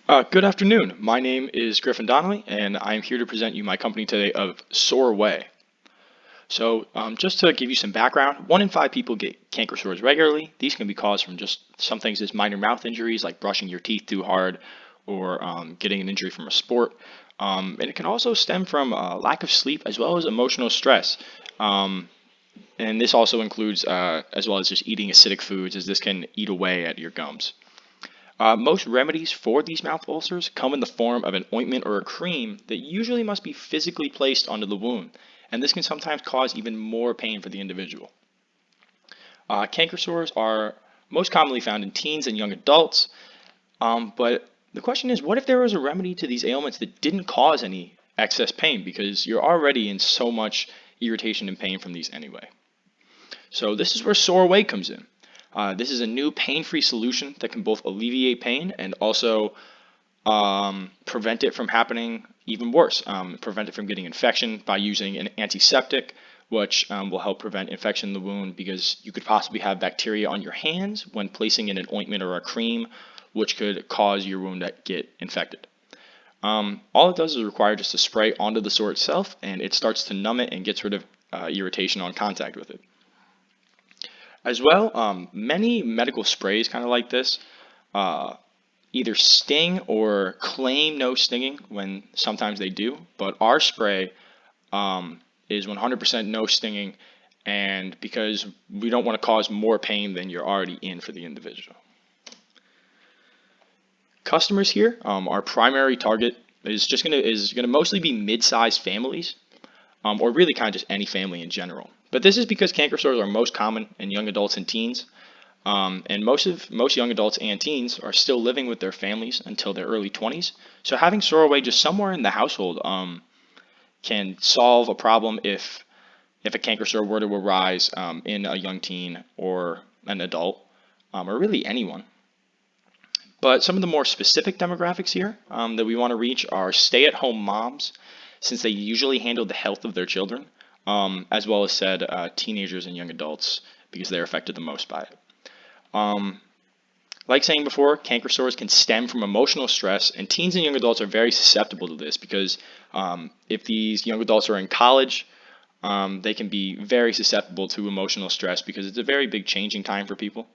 Good afternoon. My name is Griffin Donnelly, and I'm here to present you my company today of Soarway. Just to give you some background, 1 in 5 people get canker sores regularly. These can be caused from just some things as minor mouth injuries, like brushing your teeth too hard or getting an injury from a sport. And it can also stem from lack of sleep as well as emotional stress. Um, and this also includes, as well as just eating acidic foods, as this can eat away at your gums. Most remedies for these mouth ulcers come in the form of an ointment or a cream that usually must be physically placed onto the wound, and this can sometimes cause even more pain for the individual. Canker sores are most commonly found in teens and young adults, but the question is, what if there was a remedy to these ailments that didn't cause any excess pain because you're already in so much irritation and pain from these anyway? So this is where Soarway comes in. This is a new pain-free solution that can both alleviate pain and also prevent it from happening even worse, prevent it from getting infection by using an antiseptic, which will help prevent infection in the wound because you could possibly have bacteria on your hands when placing in an ointment or a cream, which could cause your wound to get infected. All it does is require just to spray onto the sore itself, and it starts to numb it and gets rid of irritation on contact with it. As well, many medical sprays kind of like this uh, either sting or claim no stinging when sometimes they do, but our spray is 100% no stinging, and because we don't want to cause more pain than you're already in for the individual. Customers here, our primary target is gonna mostly be mid-sized families, or really kind of just any family in general. But this is because canker sores are most common in young adults and teens, and most young adults and teens are still living with their families until their early 20s. So having Soarway just somewhere in the household can solve a problem if a canker sore were to arise in a young teen or an adult, or really anyone. But some of the more specific demographics here that we want to reach are stay-at-home moms, since they usually handle the health of their children, as well as said teenagers and young adults because they're affected the most by it. Um, like saying before, canker sores can stem from emotional stress, and teens and young adults are very susceptible to this because if these young adults are in college, they can be very susceptible to emotional stress because it's a very big changing time for people.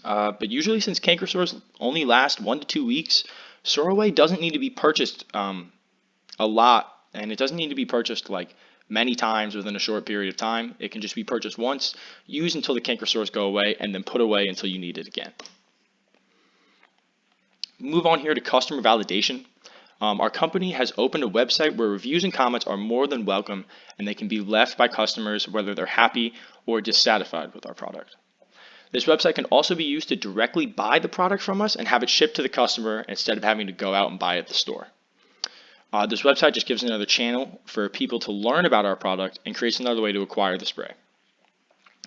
But usually, since canker sores only last 1 to 2 weeks, Soraway doesn't need to be purchased a lot, and it doesn't need to be purchased like many times within a short period of time. It can just be purchased once, used until the canker sores go away, and then put away until you need it again. Move on here to customer validation. Our company has opened a website where reviews and comments are more than welcome, and they can be left by customers whether they're happy or dissatisfied with our product. This website can also be used to directly buy the product from us and have it shipped to the customer instead of having to go out and buy it at the store. This website just gives another channel for people to learn about our product and creates another way to acquire the spray.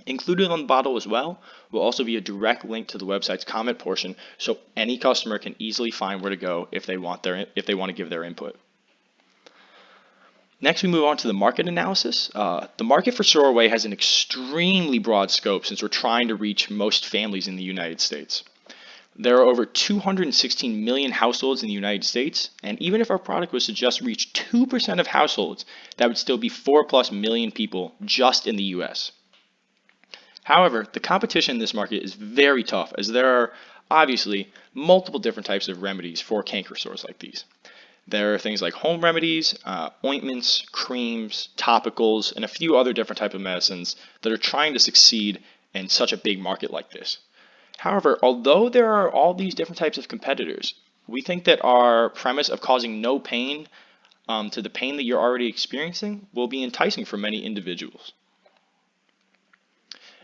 Included on the bottle as well will also be a direct link to the website's comment portion, so any customer can easily find where to go if they want to give their input. Next, we move on to the market analysis. The market for Soarway has an extremely broad scope since we're trying to reach most families in the United States. There are over 216 million households in the United States, and even if our product was to just reach 2% of households, that would still be 4+ million people just in the US. However, the competition in this market is very tough as there are obviously multiple different types of remedies for canker sores like these. There are things like home remedies, ointments, creams, topicals, and a few other different types of medicines that are trying to succeed in such a big market like this. However, although there are all these different types of competitors, we think that our premise of causing no pain to the pain that you're already experiencing will be enticing for many individuals.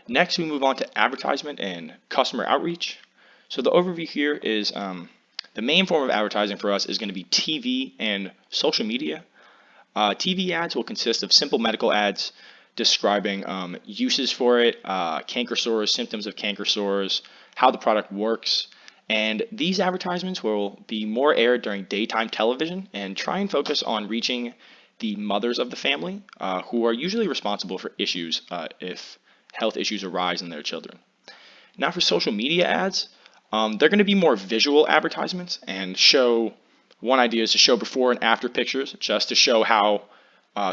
Next, we move on to advertisement and customer outreach. So the overview here is the main form of advertising for us is going to be TV and social media. TV ads will consist of simple medical ads describing uses for it, canker sores, symptoms of canker sores, how the product works. And these advertisements will be more aired during daytime television and try and focus on reaching the mothers of the family who are usually responsible for issues if health issues arise in their children. Now for social media ads, They're going to be more visual advertisements and show, one idea is to show before and after pictures just to show how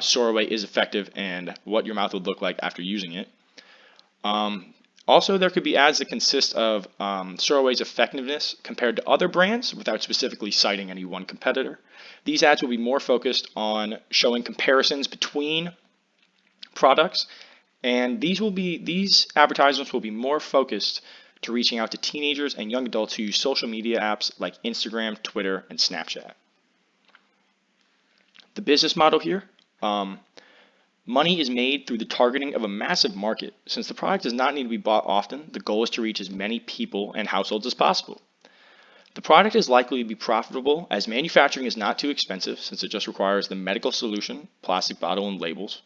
Soraway is effective and what your mouth would look like after using it. Also, there could be ads that consist of Soraway's effectiveness compared to other brands without specifically citing any one competitor. These ads will be more focused on showing comparisons between products, and these advertisements will be more focused to reaching out to teenagers and young adults who use social media apps like Instagram, Twitter, and Snapchat. The business model here, money is made through the targeting of a massive market. Since the product does not need to be bought often, the goal is to reach as many people and households as possible. The product is likely to be profitable as manufacturing is not too expensive since it just requires the medical solution, plastic bottle, and labels.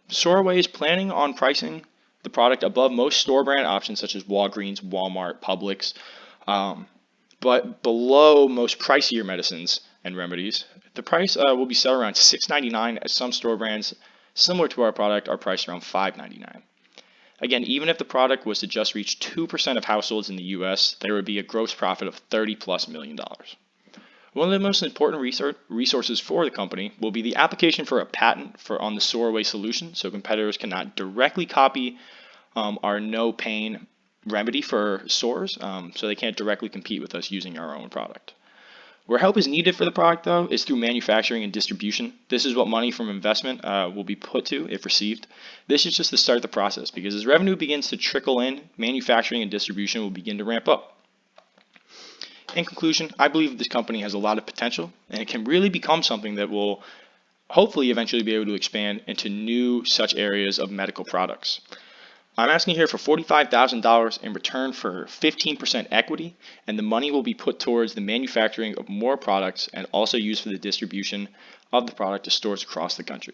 Soraway is planning on pricing the product above most store brand options such as Walgreens, Walmart, Publix, but below most pricier medicines and remedies. The price will be set around $6.99 as some store brands similar to our product are priced around $5.99. Again, even if the product was to just reach 2% of households in the US, there would be a gross profit of $30+ million. One of the most important resources for the company will be the application for a patent on the Soraway solution, so competitors cannot directly copy our no pain remedy for sores, so they can't directly compete with us using our own product. Where help is needed for the product, though, is through manufacturing and distribution. This is what money from investment will be put to if received. This is just the start of the process, because as revenue begins to trickle in, manufacturing and distribution will begin to ramp up. In conclusion, I believe this company has a lot of potential, and it can really become something that will hopefully eventually be able to expand into new such areas of medical products. I'm asking here for $45,000 in return for 15% equity, and the money will be put towards the manufacturing of more products and also used for the distribution of the product to stores across the country.